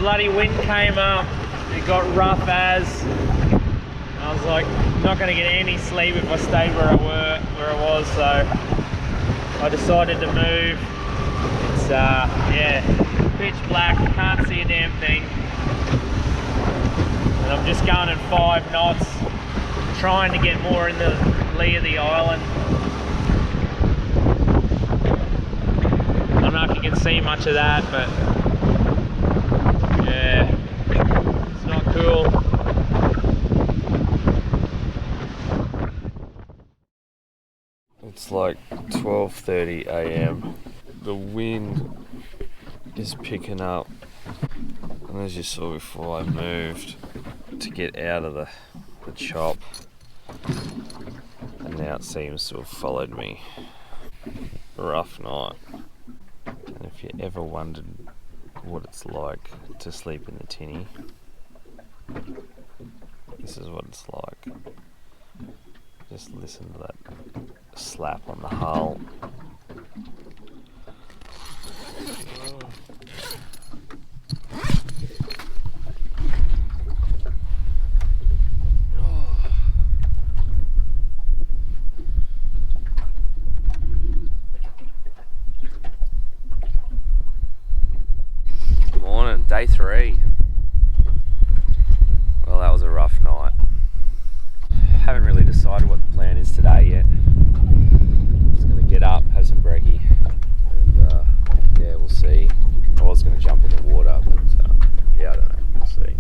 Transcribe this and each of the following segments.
bloody wind came up, it got rough as. I was like, not going to get any sleep if I stayed where I was, so I decided to move. It's yeah, pitch black, can't see a damn thing. And I'm just going at 5 knots, trying to get more in the lee of the island. I don't know if you can see much of that, but yeah, it's not cool. It's like 12:30 a.m. The wind is picking up, and as you saw before, I moved to get out of the chop, and now it seems to have followed me. A rough night. And if you ever wondered what it's like to sleep in the tinny, this is what it's like. Just listen to that slap on the hull. Morning, day 3. Well, that was a rough night. Haven't really decided what the plan is today yet. Just gonna get up, have some brekkie, and yeah, we'll see. I was gonna jump in the water, but yeah, I don't know. We'll see.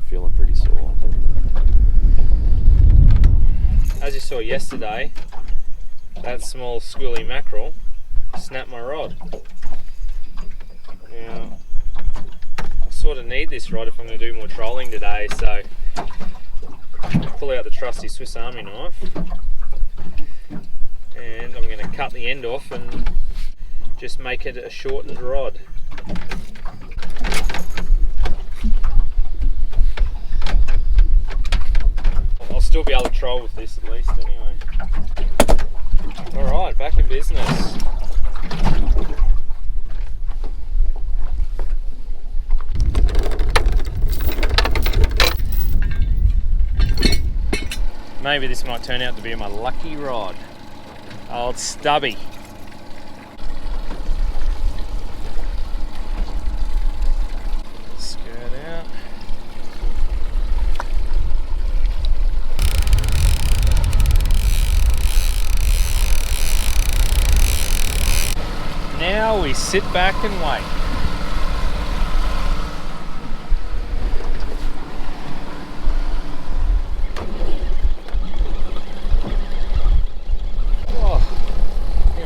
Feeling pretty sore. As you saw yesterday, that small schoolie mackerel snapped my rod. Now, I sort of need this rod if I'm going to do more trolling today, so pull out the trusty Swiss Army knife, and I'm going to cut the end off and just make it a shortened rod. I'll still be able to troll with this at least anyway. Alright, back in business. Maybe this might turn out to be my lucky rod. Old Stubby. Skirt out. Now we sit back and wait.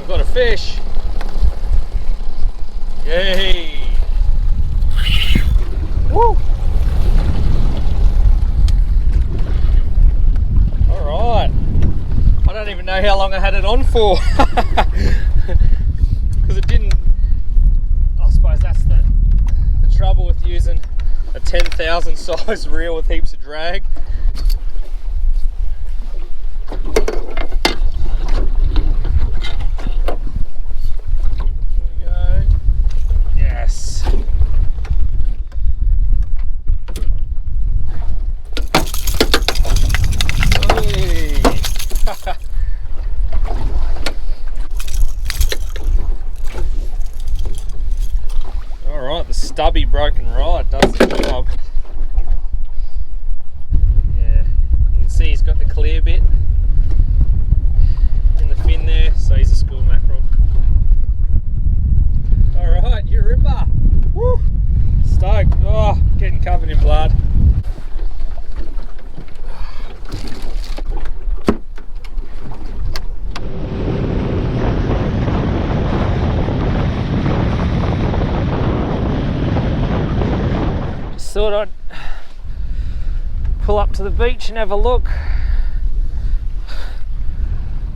Got a fish. Yay! Woo! Alright. I don't even know how long I had it on for. Because it didn't. I suppose that's the trouble with using a 10,000 size reel with heaps of drag. Alright, the stubby broken rod does the job. Yeah, you can see he's got the clear bit in the fin there, so he's a school mackerel. Alright, you're a ripper! Woo! Stoked! Oh, getting covered in blood. Thought I'd pull up to the beach and have a look.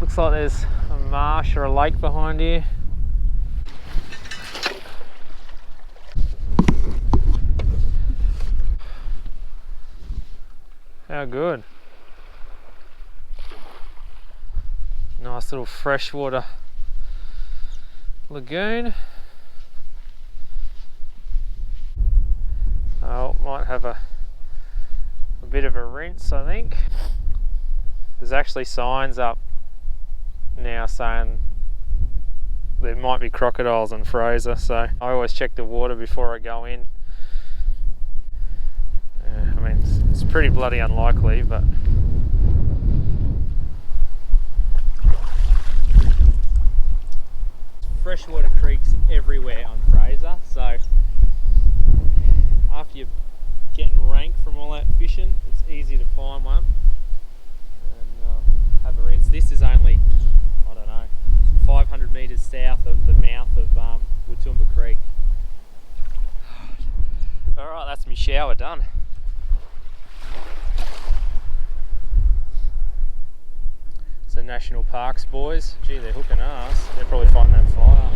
Looks like there's a marsh or a lake behind here. How good. Nice little freshwater lagoon. Well, might have a bit of a rinse, I think. There's actually signs up now saying there might be crocodiles in Fraser, so I always check the water before I go in. I mean, it's pretty bloody unlikely, but freshwater creeks everywhere on Fraser, so after you're getting rank from all that fishing, it's easy to find one and have a rinse. This is only, I don't know, 500 metres south of the mouth of Watumba Creek. Alright, that's my shower done. So National Parks boys, gee, they're hooking ass. They're probably fighting that fire.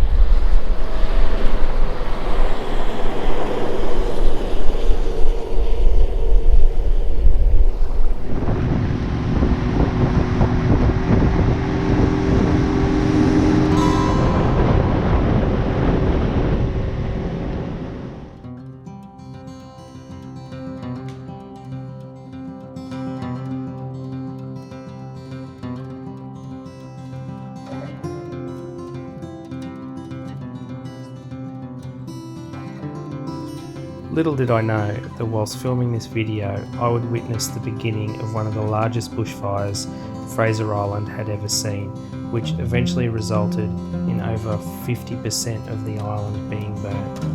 Little did I know that whilst filming this video, I would witness the beginning of one of the largest bushfires Fraser Island had ever seen, which eventually resulted in over 50% of the island being burnt.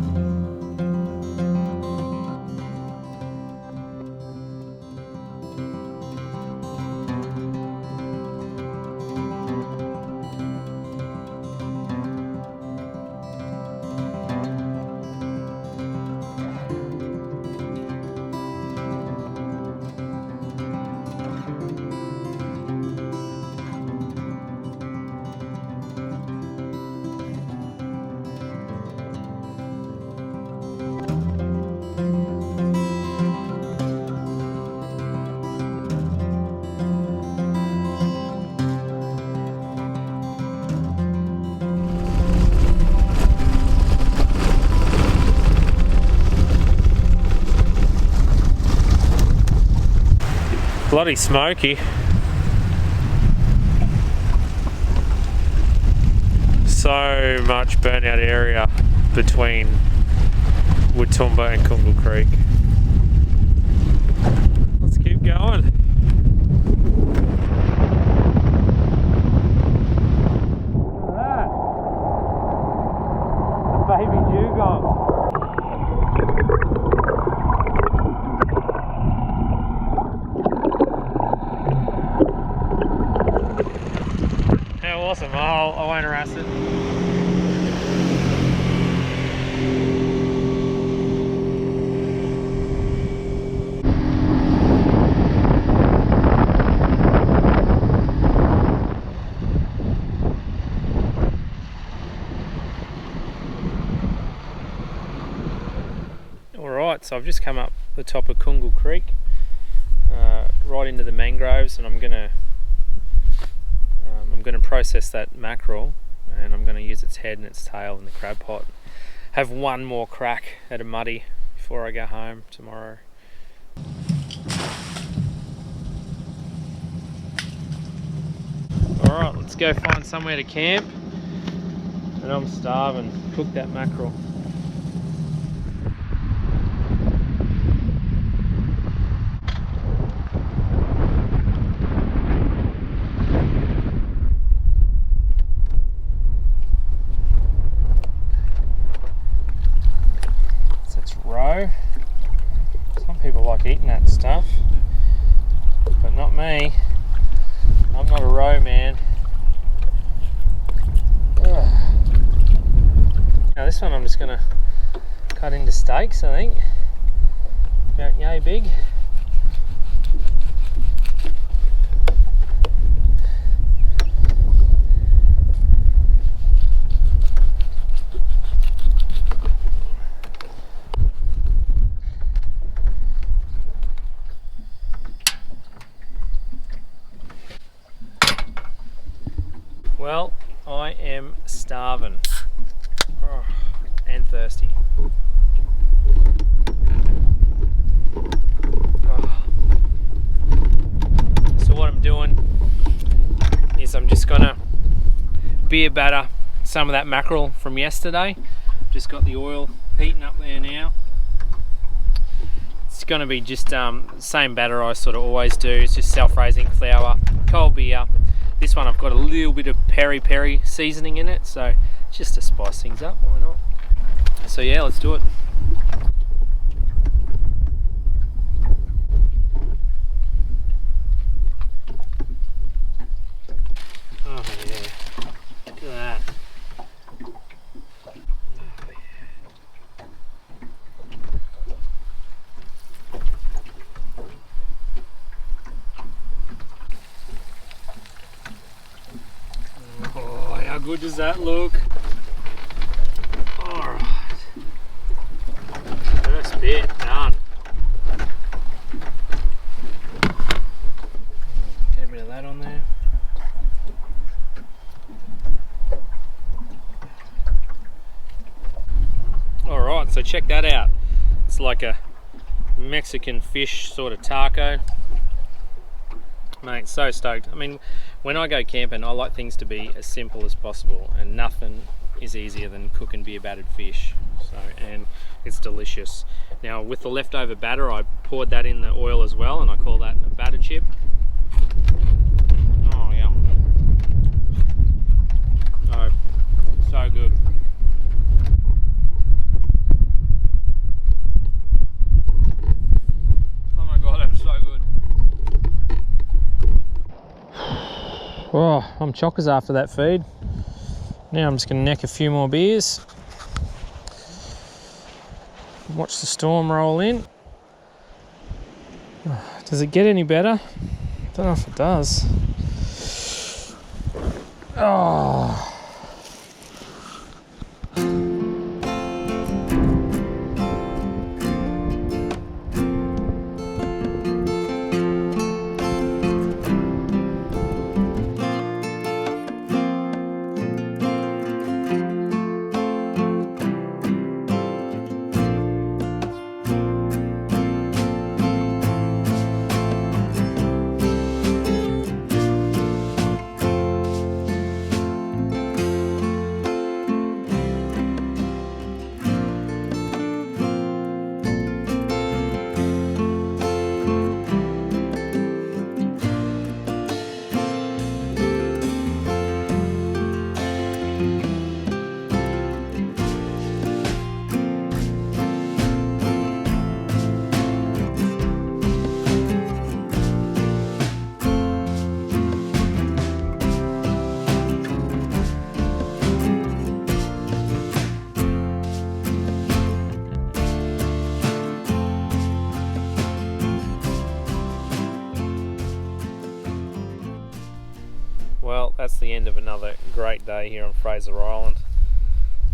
Bloody smoky. So much burnout area between Watumba and Kungle Creek. Let's keep going. Look at that. A baby dugong. Awesome. I won't harass it. Alright, so I've just come up the top of Kungle Creek, right into the mangroves, and I'm going to process that mackerel, and I'm going to use its head and its tail in the crab pot. Have one more crack at a muddy before I go home tomorrow. Alright, let's go find somewhere to camp, and I'm starving. Cook that mackerel. Some people like eating that stuff, but not me. I'm not a roe man. Ugh. Now this one I'm just going to cut into steaks, I think. About yay big. Well, I am starving and thirsty. beer batter some of that mackerel from yesterday. Just got the oil heating up there now. It's going to be just same batter I sort of always do. It's just self-raising flour, cold beer. This one I've got a little bit of peri-peri seasoning in it, so just to spice things up, why not? So yeah, let's do it. Oh yeah, look at that. Oh, how good does that look? Alright. First bit done. Get a bit of that on there. Alright, so check that out. It's like a Mexican fish sort of taco. Mate, so stoked. I mean, when I go camping, I like things to be as simple as possible, and nothing is easier than cooking beer battered fish. So, and it's delicious. Now, with the leftover batter, I poured that in the oil as well, and I call that a batter chip. Oh, yum. Oh, so good. Oh my god, that's so good. Oh, I'm chockers after that feed. Now I'm just going to neck a few more beers. Watch the storm roll in. Does it get any better? I don't know if it does. Oh. Well, that's the end of another great day here on Fraser Island.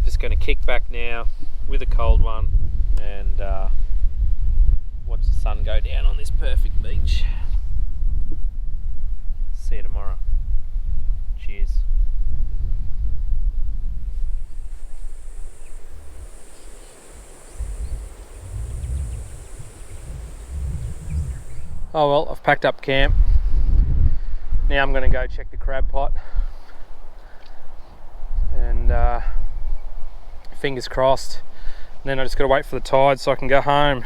Just going to kick back now with a cold one and watch the sun go down on this perfect beach. See you tomorrow. Cheers. Oh well, I've packed up camp. Now I'm going to go check the crab pot, and fingers crossed. And then I just got to wait for the tide so I can go home.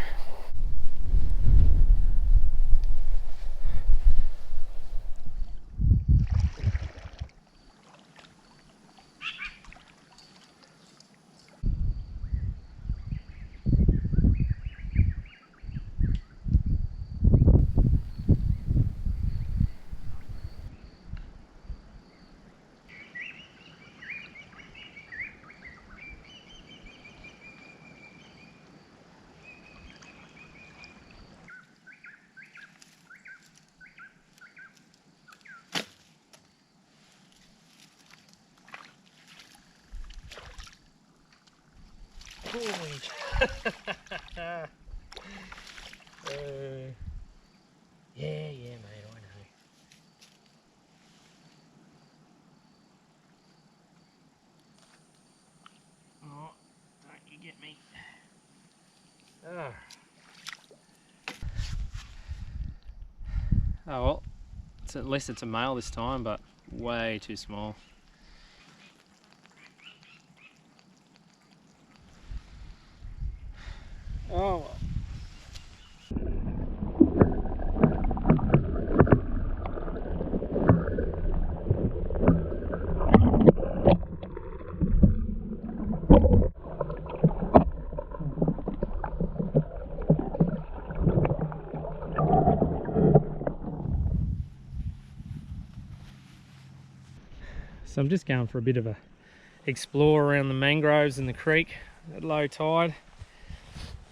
Yeah, mate, I know. Oh, don't you get me. Oh well, at least it's a male this time, but way too small. So I'm just going for a bit of a explore around the mangroves and the creek at low tide,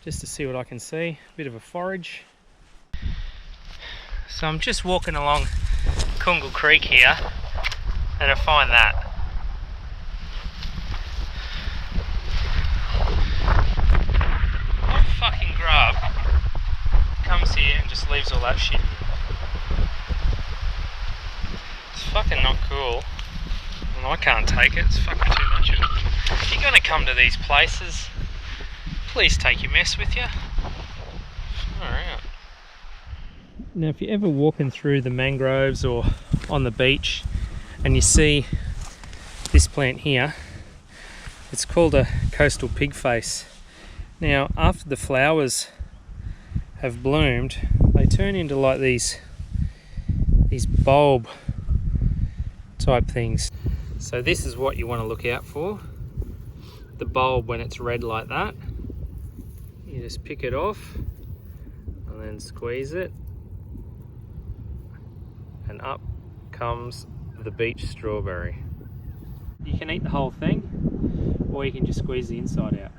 just to see what I can see. A bit of a forage. So I'm just walking along Kungle Creek here, and I find that. What fucking grub comes here and just leaves all that shit here? It's fucking not cool. And I can't take it, it's fucking too much of it. If you're gonna come to these places, please take your mess with you. Alright. Now if you're ever walking through the mangroves or on the beach and you see this plant here, it's called a coastal pigface. Now after the flowers have bloomed, they turn into like these bulb type things. So this is what you want to look out for. The bulb when it's red like that. You just pick it off and then squeeze it, and up comes the beach strawberry. You can eat the whole thing, or you can just squeeze the inside out.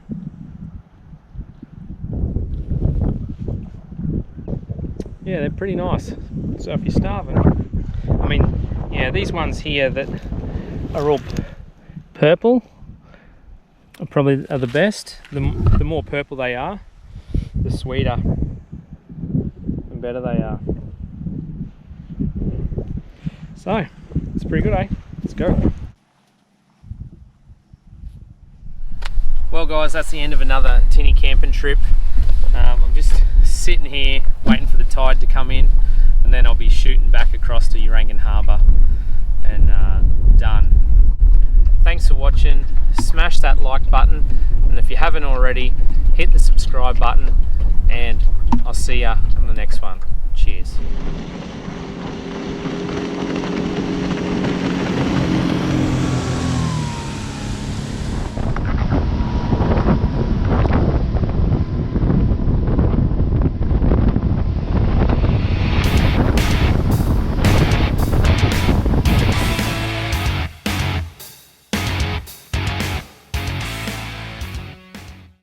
Yeah, they're pretty nice. So if you're starving, I mean, yeah, these ones here that are all purple are probably the best. The more purple they are, the sweeter and better they are. So, it's pretty good, eh? Let's go. Well guys, that's the end of another tinny camping trip. I'm just sitting here waiting for the tide to come in, and then I'll be shooting back across to Urangan Harbour and done. Thanks for watching. Smash that like button, and if you haven't already, hit the subscribe button, and I'll see ya on the next one. Cheers.